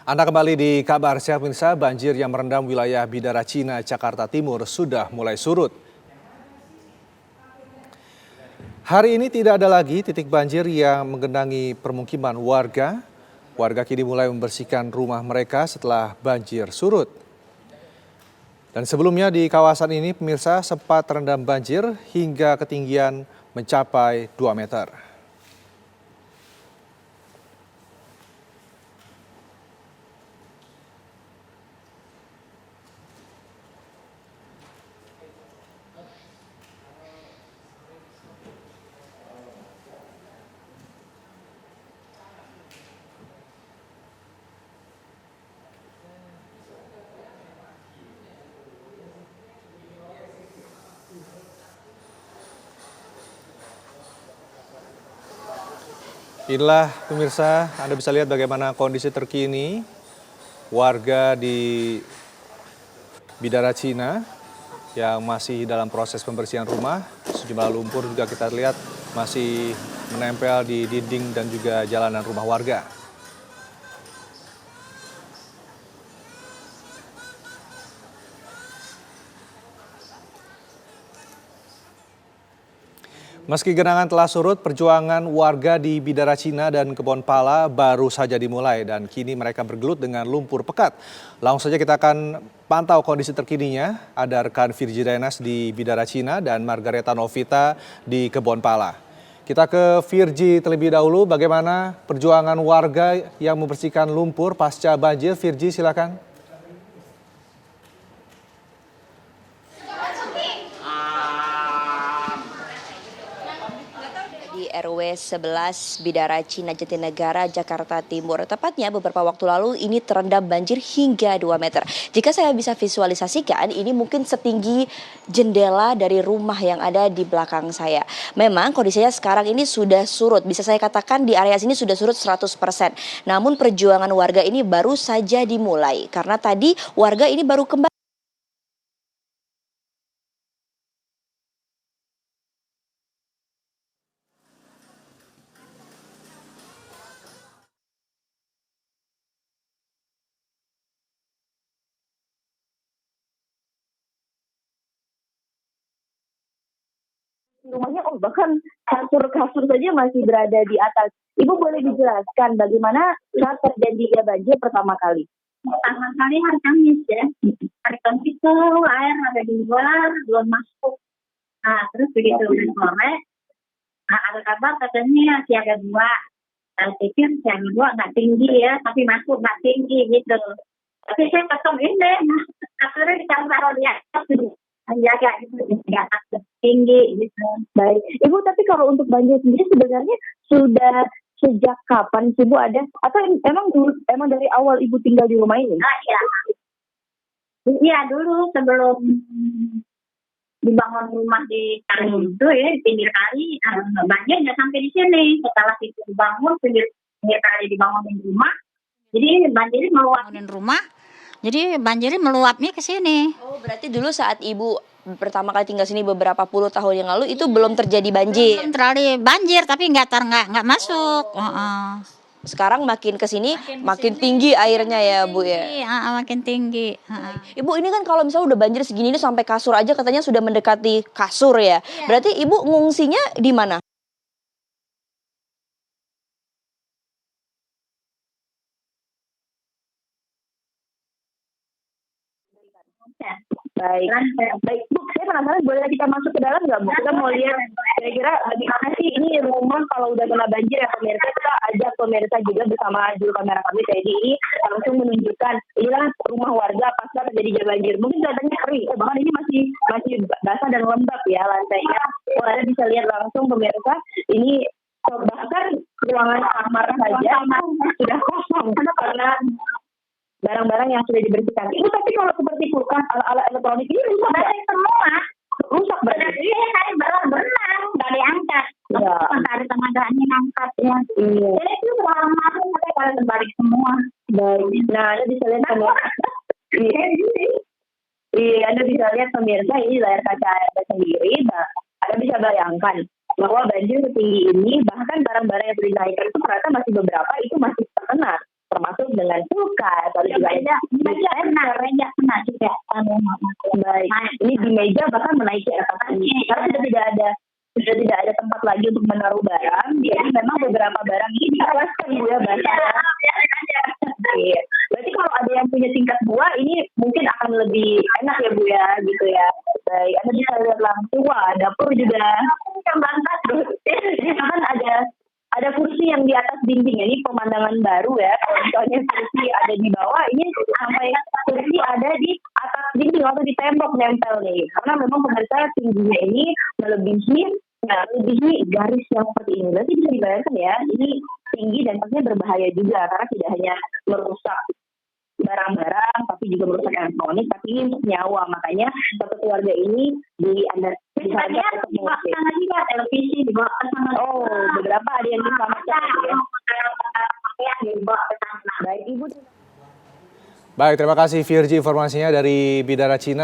Anda kembali di kabar siang pemirsa, banjir yang merendam wilayah Bidara Cina, Jakarta Timur sudah mulai surut. Hari ini tidak ada lagi titik banjir yang menggenangi permukiman warga. Warga kini mulai membersihkan rumah mereka setelah banjir surut. Dan sebelumnya di kawasan ini pemirsa sempat terendam banjir hingga ketinggian mencapai 2 meter. Inilah pemirsa, Anda bisa lihat bagaimana kondisi terkini warga di Bidara Cina yang masih dalam proses pembersihan rumah. Sejumlah lumpur juga kita lihat masih menempel di dinding dan juga jalanan rumah warga. Meski genangan telah surut, perjuangan warga di Bidara Cina dan Kebon Pala baru saja dimulai dan kini mereka bergelut dengan lumpur pekat. Langsung saja kita akan pantau kondisi terkininya. Ada rekan Virgi Denas di Bidara Cina dan Margareta Novita di Kebon Pala. Kita ke Virgi terlebih dahulu, bagaimana perjuangan warga yang membersihkan lumpur pasca banjir. Virgi, silakan. Di RW 11 Bidara Cina Jatinegara, Jakarta Timur. Tepatnya beberapa waktu lalu ini terendam banjir hingga 2 meter. Jika saya bisa visualisasikan, ini mungkin setinggi jendela dari rumah yang ada di belakang saya. Memang kondisinya sekarang ini sudah surut. Bisa saya katakan di area sini sudah surut 100%. Namun perjuangan warga ini baru saja dimulai. Karena tadi warga ini baru kembali. Rumahnya, bahkan kasur saja masih berada di atas. Ibu boleh dijelaskan bagaimana saat terjadinya banjir pertama kali? Pertama kali hari Kamis ya. Hari Kamis itu air ada di luar, belum masuk. Nah, terus begitu udah sore, ada kabar katanya siaga 2. Saya pikir siaga 2 nggak tinggi ya, tapi masuk nggak tinggi gitu. Tapi saya ketemu ini, akhirnya ditaruh di atas jaga itu nggak tinggi gitu. Baik, Ibu, tapi kalau untuk banjir sendiri sebenarnya sudah sejak kapan sih Bu ada? Atau emang dari awal Ibu tinggal di rumah ini? Nah, ya. Iya dulu sebelum dibangun rumah di kali itu ya, di pinggir kali, banjir nggak sampai di sini. Setelah itu dibangun, pinggir kali dibangunin rumah, jadi banjirnya meluap. Jadi banjirnya meluapnya ke sini. Oh, berarti dulu saat Ibu pertama kali tinggal sini beberapa puluh tahun yang lalu itu belum terjadi banjir. Belum terlalu banjir tapi nggak masuk. Sekarang makin ke sini makin tinggi airnya ya, Bu ya. Makin tinggi. Ibu, ini kan kalau misalnya udah banjir segini ini sampai kasur aja katanya sudah mendekati kasur ya. Berarti Ibu ngungsinya di mana? Baik, Bu, saya penasaran, boleh kita masuk ke dalam nggak, Bu? Kita mau lihat kira-kira bagaimana sih ini rumah kalau udah kena banjir ya pemirsa. Kita ajak pemirsa juga bersama juru kamera kami Teddy ini langsung menunjukkan inilah rumah warga pasca terjadi banjir. Mungkin kelihatannya kering, bahkan ini masih basah dan lembab ya lantainya. Anda bisa lihat langsung pemirsa, ini bahkan ruangan kamar saja sudah kosong karena barang-barang yang sudah dibersihkan. Itu tapi kalau seperti kulkas, alat elektronik ini rusak ya? Semua Rusak berarti? Iya, saya berenang nggak diangkat. Ya. Nggak ada tenaga angkat ya. Iya. Jadi itu malam-malam saya pada terbalik semua. Baik. Nah, Anda bisa lihat pemirsa. Iya, Anda bisa lihat pemirsa, ini layar kaca Anda sendiri. Nah, Anda bisa bayangkan bahwa banjir setinggi ini, bahkan barang-barang yang sudah dinaikkan itu ternyata masih beberapa itu masih terkena. termasuk dengan kulkas, lalu juga ada meja kena juga. baik. Ini di meja bahkan menaiki atas ini karena sudah tidak ada tempat lagi untuk menaruh barang. Jadi memang beberapa barang ini dialaskan Bu ya bahasanya. Oke. Berarti kalau ada yang punya tingkat 2 ini mungkin akan lebih enak ya Bu ya gitu ya. Baik, Anda bisa lihat langsung, wah dapur juga yang banget. Jadi bahkan ada kursi yang di atas dinding. Ini pemandangan baru ya. Kalau misalnya kursi ada di bawah, ini sampai kursi ada di atas dinding atau di tembok nempel nih. Karena memang pemirsa tingginya ini melebihi garis yang seperti ini. Berarti bisa dibayangkan ya, ini tinggi dan pastinya berbahaya juga karena tidak hanya merusak barang-barang, tapi juga merusak elektronik, tapi ini untuk nyawa. Makanya satu keluarga ini bisa dibawa ke sana juga, televisi dibawa ke sana. Oh, beberapa ada yang diselamatkan ya. Pakaian dibawa ke sana. Baik Ibu. Baik, terima kasih Virgi informasinya dari Bidara Cina.